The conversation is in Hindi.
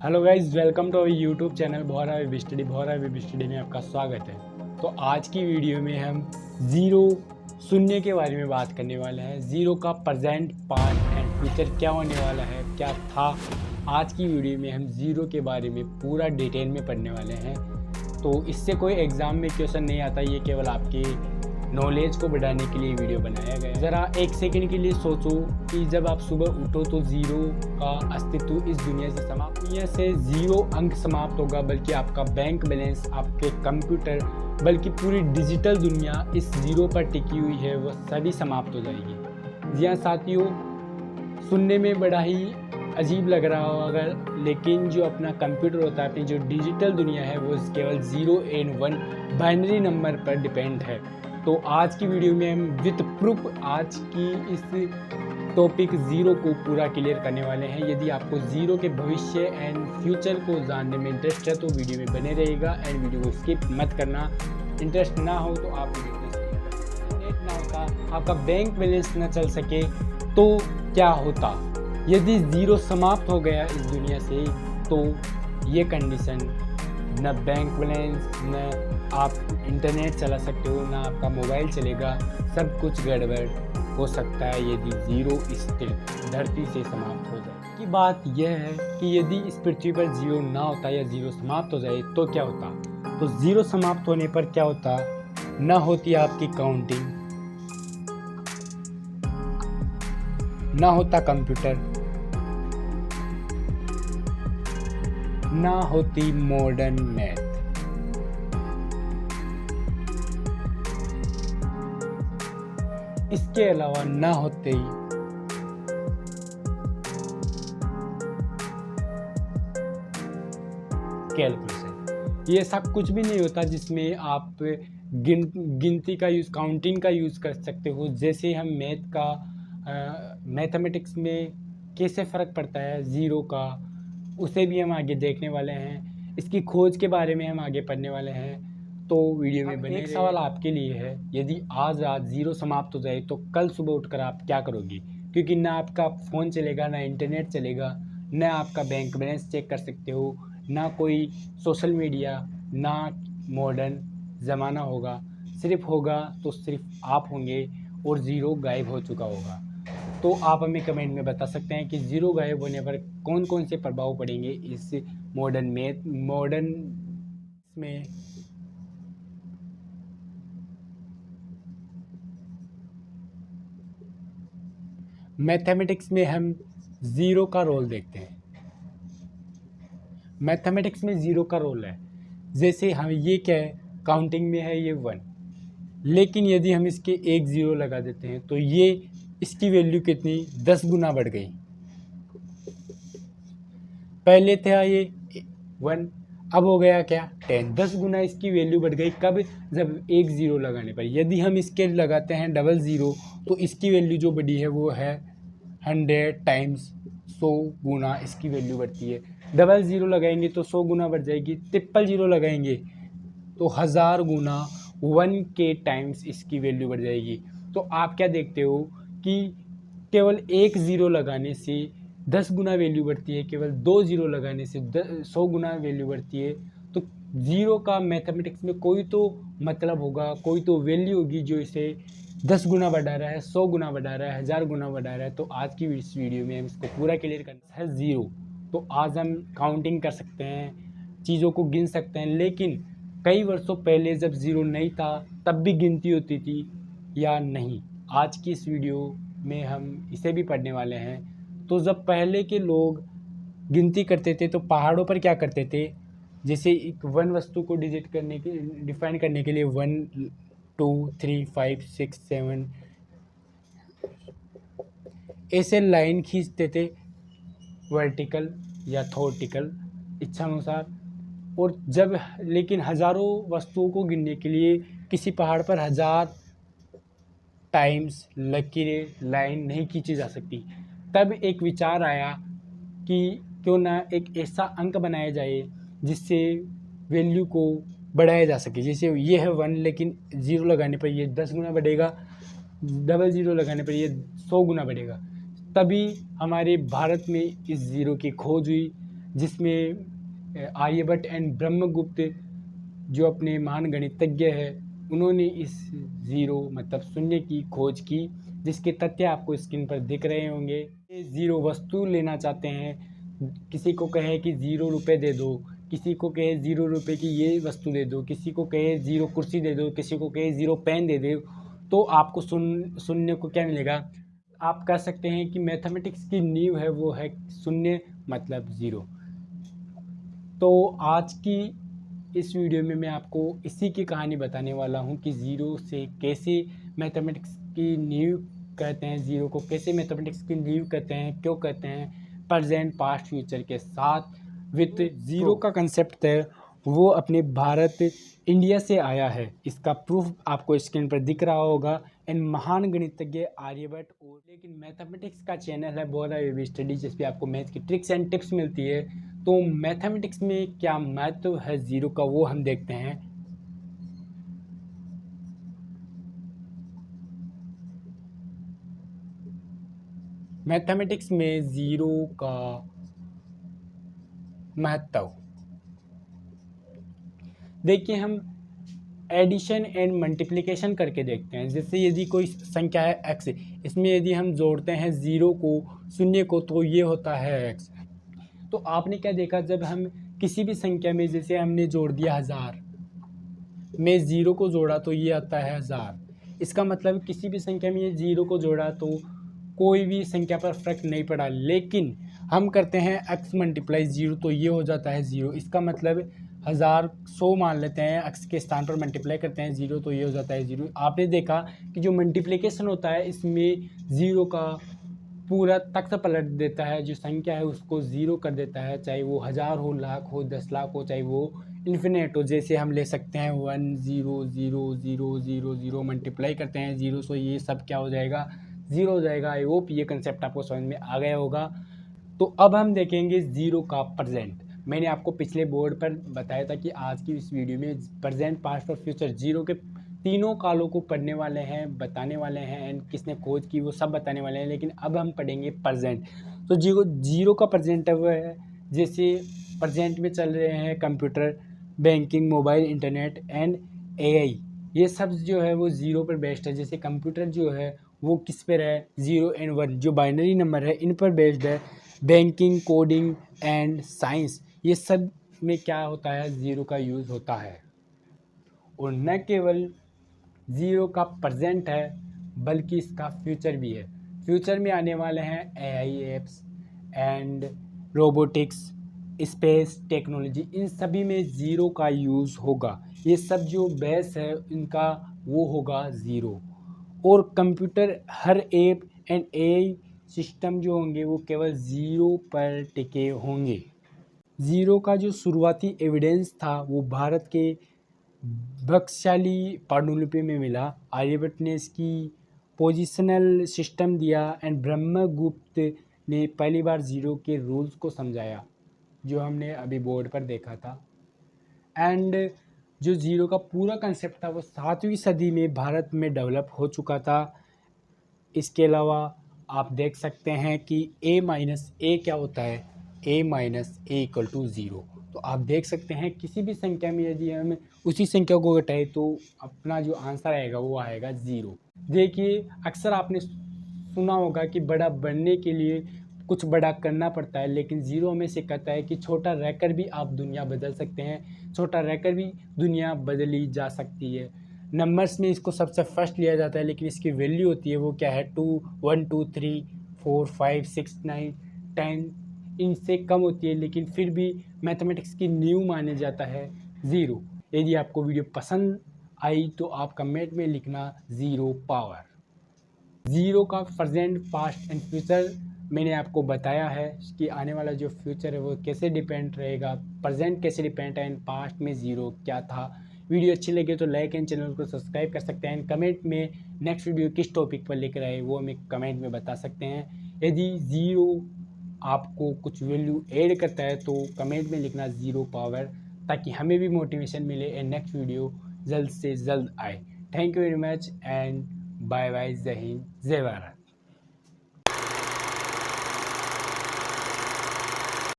Hello guys, welcome to our YouTube channel Bhaura web study में आपका स्वागत है। तो आज की वीडियो में हम ज़ीरो शून्य के बारे में बात करने वाले हैं। ज़ीरो का प्रेजेंट, पास्ट एंड फ्यूचर क्या होने वाला है, क्या था। आज की वीडियो में हम ज़ीरो के बारे में पूरा डिटेल में पढ़ने वाले हैं। तो इससे कोई एग्ज़ाम में क्वेश्चन नहीं आता, ये केवल आपके नॉलेज को बढ़ाने के लिए वीडियो बनाया गया है। ज़रा एक सेकंड के लिए सोचो कि जब आप सुबह उठो तो ज़ीरो का अस्तित्व इस दुनिया से समाप्त, दुनिया से ज़ीरो अंक समाप्त होगा, बल्कि आपका बैंक बैलेंस, आपके कंप्यूटर, बल्कि पूरी डिजिटल दुनिया इस ज़ीरो पर टिकी हुई है, वह सभी समाप्त हो जाएगी। जी हाँ साथियों, सुनने में बड़ा ही अजीब लग रहा होगा, लेकिन जो अपना कंप्यूटर होता है, अपनी जो डिजिटल दुनिया है, वो केवल 0 एंड 1 बाइनरी नंबर पर डिपेंड है। तो आज की वीडियो में हम विद प्रूफ आज की इस टॉपिक ज़ीरो को पूरा क्लियर करने वाले हैं। यदि आपको ज़ीरो के भविष्य एंड फ्यूचर को जानने में इंटरेस्ट है तो वीडियो में बने रहेगा एंड वीडियो को स्किप मत करना। इंटरेस्ट ना हो तो आप वीडियो को स्किप कर, नेट ना होता, आपका बैंक बैलेंस ना चल सके तो क्या होता। यदि ज़ीरो समाप्त हो गया इस दुनिया से तो ये कंडीशन, न बैंक बैलेंस, न आप इंटरनेट चला सकते हो, ना आपका मोबाइल चलेगा, सब कुछ गड़बड़ हो सकता है यदि ज़ीरो इस धरती से समाप्त हो जाए। की बात यह है कि यदि इस पृथ्वी पर ज़ीरो ना होता या ज़ीरो समाप्त हो जाए तो क्या होता। तो ज़ीरो समाप्त होने पर क्या होता, ना होती आपकी काउंटिंग, ना होता कंप्यूटर, ना होती मॉडर्न मैथ, इसके अलावा ना होते कैलकुलेशन। ये सब कुछ भी नहीं होता जिसमें आप गिनती का यूज़, काउंटिंग का यूज़ कर सकते हो। जैसे हम मैथमेटिक्स में कैसे फ़र्क पड़ता है ज़ीरो का, उसे भी हम आगे देखने वाले हैं। इसकी खोज के बारे में हम आगे पढ़ने वाले हैं, तो वीडियो में बने। एक सवाल आपके लिए है, यदि आज रात ज़ीरो समाप्त हो जाए तो कल सुबह उठकर आप क्या करोगे। क्योंकि ना आपका फ़ोन चलेगा, ना इंटरनेट चलेगा, ना आपका बैंक बैलेंस चेक कर सकते हो, ना कोई सोशल मीडिया, ना मॉडर्न ज़माना होगा। सिर्फ होगा तो सिर्फ आप होंगे और ज़ीरो गायब हो चुका होगा। तो आप हमें कमेंट में बता सकते हैं कि ज़ीरो गायब होने पर कौन कौन से प्रभाव पड़ेंगे इस मॉडर्न में। मैथमेटिक्स में हम ज़ीरो का रोल देखते हैं। मैथमेटिक्स में ज़ीरो का रोल है, जैसे हम ये क्या है, काउंटिंग में है ये 1, लेकिन यदि हम इसके एक ज़ीरो लगा देते हैं तो ये इसकी वैल्यू कितनी 10 गुना बढ़ गई। पहले था ये 1, अब हो गया क्या 10, 10 गुना इसकी वैल्यू बढ़ गई। कब, जब एक ज़ीरो लगाने पर। यदि हम इसके लगाते हैं डबल ज़ीरो तो इसकी वैल्यू जो बढ़ी है वो है 100 टाइम्स 100 गुना इसकी वैल्यू बढ़ती है। डबल ज़ीरो लगाएंगे तो 100 गुना बढ़ जाएगी। ट्रिपल ज़ीरो लगाएंगे तो 1000 गुना 1 के टाइम्स इसकी वैल्यू बढ़ जाएगी। तो आप क्या देखते हो कि केवल एक ज़ीरो लगाने से 10 गुना वैल्यू बढ़ती है, केवल 2 ज़ीरो लगाने से 100 गुना वैल्यू बढ़ती है। तो ज़ीरो का मैथमेटिक्स में कोई तो मतलब होगा, कोई तो वैल्यू होगी जो इसे 10 गुना बढ़ा रहा है, 100 गुना बढ़ा रहा है, 1000 गुना बढ़ा रहा है। तो आज की इस वीडियो में हम इसको पूरा क्लियर करना है ज़ीरो। तो आज हम काउंटिंग कर सकते हैं, चीज़ों को गिन सकते हैं, लेकिन कई वर्षों पहले जब ज़ीरो नहीं था तब भी गिनती होती थी या नहीं। आज की इस वीडियो में हम इसे भी पढ़ने वाले हैं। तो जब पहले के लोग गिनती करते थे तो पहाड़ों पर क्या करते थे, जैसे एक वन वस्तु को डिफाइन करने के लिए 1 2 3 5 6 7 ऐसे लाइन खींचते थे, वर्टिकल या थॉर्टिकल इच्छानुसार। और जब, लेकिन हज़ारों वस्तुओं को गिनने के लिए किसी पहाड़ पर 1000 टाइम्स लकीरें, लाइन नहीं खींची जा सकती। तब एक विचार आया कि क्यों ना एक ऐसा अंक बनाया जाए जिससे वैल्यू को बढ़ाया जा सके। जैसे ये है 1, लेकिन ज़ीरो लगाने पर ये 10 गुना बढ़ेगा, डबल ज़ीरो लगाने पर ये 100 गुना बढ़ेगा। तभी हमारे भारत में इस ज़ीरो की खोज हुई। जिसमें आर्यभट्ट एंड ब्रह्मगुप्त जो अपने महान गणितज्ञ है, उन्होंने इस ज़ीरो मतलब शून्य की खोज की, जिसके तथ्य आपको स्क्रीन पर दिख रहे होंगे। ये ज़ीरो वस्तु लेना चाहते हैं, किसी को कहे कि 0 रुपये दे दो, किसी को कहे 0 रुपये की ये वस्तु दे दो, किसी को कहे 0 कुर्सी दे दो, किसी को कहे 0 पेन दे दो, तो आपको शून्य को क्या मिलेगा? आप कह सकते हैं कि मैथमेटिक्स की नींव है वो है शून्य मतलब 0। तो आज की इस वीडियो में मैं आपको इसी की कहानी बताने वाला हूँ कि ज़ीरो से कैसे मैथमेटिक्स की नींव कहते हैं, ज़ीरो को कैसे मैथमेटिक्स की नींव कहते हैं, क्यों कहते हैं, प्रेजेंट पास्ट फ्यूचर के साथ विथ ज़ीरो का कंसेप्ट है वो अपने भारत इंडिया से आया है। इसका प्रूफ आपको स्क्रीन पर दिख रहा होगा। एंड महान गणितज्ञ आर्यभट्ट और लेकिन मैथमेटिक्स का चैनल है बोरा वेब स्टडी, जिस पे आपको मैथ की ट्रिक्स एंड टिप्स मिलती है। तो मैथमेटिक्स में क्या महत्व है ज़ीरो का वो हम देखते हैं। मैथमेटिक्स में ज़ीरो का महत्व देखिए, हम एडिशन एंड मल्टीप्लिकेशन करके देखते हैं। जैसे यदि कोई संख्या है x, इसमें यदि हम जोड़ते हैं ज़ीरो को शून्य को तो ये होता है x। तो आपने क्या देखा, जब हम किसी भी संख्या में जैसे हमने जोड़ दिया 1000 में ज़ीरो को जोड़ा तो ये आता है 1000। इसका मतलब किसी भी संख्या में ये ज़ीरो को जोड़ा तो कोई भी संख्या पर फ़र्क नहीं पड़ा। लेकिन हम करते हैं x मल्टीप्लाई 0 तो ये हो जाता है 0। इसका मतलब 1000 मान लेते हैं, x के स्थान पर मल्टीप्लाई करते हैं 0 तो ये हो जाता है 0। आपने देखा कि जो मल्टीप्लिकेशन होता है इसमें ज़ीरो का पूरा तख्त पलट देता है, जो संख्या है उसको ज़ीरो कर देता है, चाहे वो 1000 हो, लाख हो, 10 लाख हो, चाहे वो इन्फिनेट हो। जैसे हम ले सकते हैं 1 0 0 0 0 0 मल्टीप्लाई करते हैं 0 सो ये सब क्या हो जाएगा? 0 हो जाएगा। आई होप ये कंसेप्ट आपको समझ में आ गया होगा। तो अब हम देखेंगे ज़ीरो का प्रेजेंट। मैंने आपको पिछले बोर्ड पर बताया था कि आज की इस वीडियो में प्रेजेंट पास्ट और फ्यूचर ज़ीरो के तीनों कालों को पढ़ने वाले हैं, बताने वाले हैं, एंड किसने खोज की वो सब बताने वाले हैं। लेकिन अब हम पढ़ेंगे प्रेजेंट। तो ज़ीरो का प्रेजेंट है वो है, जैसे प्रेजेंट में चल रहे हैं computer, banking, mobile, internet and AI, ये सब जो है वो ज़ीरो पर बेस्ड है। जैसे कंप्यूटर जो है वो किस पर है? 0 एंड 1 जो बाइनरी नंबर है इन पर बेस्ड है। बैंकिंग, कोडिंग एंड साइंस, ये सब में क्या होता है? ज़ीरो का यूज़ होता है। और न केवल ज़ीरो का प्रेजेंट है बल्कि इसका फ्यूचर भी है। फ्यूचर में आने वाले हैं AI apps and robotics, space technology, इन सभी में ज़ीरो का यूज़ होगा। ये सब जो बेस है इनका वो होगा ज़ीरो। और computer, her app and AI system जो होंगे वो केवल ज़ीरो पर टिके होंगे। ज़ीरो का जो शुरुआती एविडेंस था वो भारत के बख्शाली पांडुलिपि में मिला। आर्यभट्ट ने इसकी पोजिशनल सिस्टम दिया एंड ब्रह्मगुप्त ने पहली बार ज़ीरो के रूल्स को समझाया, जो हमने अभी बोर्ड पर देखा था। एंड जो ज़ीरो का पूरा कंसेप्ट था वो 7वीं सदी में भारत में डेवलप हो चुका था। इसके अलावा आप देख सकते हैं कि a माइनस ए क्या होता है? a minus A equal to 0। तो आप देख सकते हैं किसी भी संख्या में यदि हम उसी संख्या को घटाएं तो अपना जो आंसर आएगा वो आएगा 0। देखिए, अक्सर आपने सुना होगा कि बड़ा बनने के लिए कुछ बड़ा करना पड़ता है, लेकिन ज़ीरो में से कहता है कि छोटा रहकर भी आप दुनिया बदल सकते हैं, छोटा रहकर भी दुनिया बदली जा सकती है। नंबर्स में इसको सबसे फर्स्ट लिया जाता है, लेकिन इसकी वैल्यू होती है वो क्या है? 2 1 2 3 4 5 6 9 10, इनसे कम होती है, लेकिन फिर भी मैथमेटिक्स की नींव माना जाता है ज़ीरो। यदि आपको वीडियो पसंद आई तो आप कमेंट में लिखना ज़ीरो पावर। ज़ीरो का प्रेजेंट, पास्ट एंड फ्यूचर मैंने आपको बताया है कि आने वाला जो फ्यूचर है वो कैसे डिपेंड रहेगा, प्रेजेंट कैसे डिपेंड है, एंड पास्ट में ज़ीरो क्या था। वीडियो अच्छी लगे तो लाइक एंड चैनल को सब्सक्राइब कर सकते हैं। कमेंट में नेक्स्ट वीडियो किस टॉपिक पर लेकर आए वो हमें कमेंट में बता सकते हैं। यदि ज़ीरो आपको कुछ वैल्यू ऐड करता है तो कमेंट में लिखना ज़ीरो पावर, ताकि हमें भी मोटिवेशन मिले एंड नेक्स्ट वीडियो जल्द से जल्द आए। Thank you very much and bye bye. जय हिंद, जय भारत।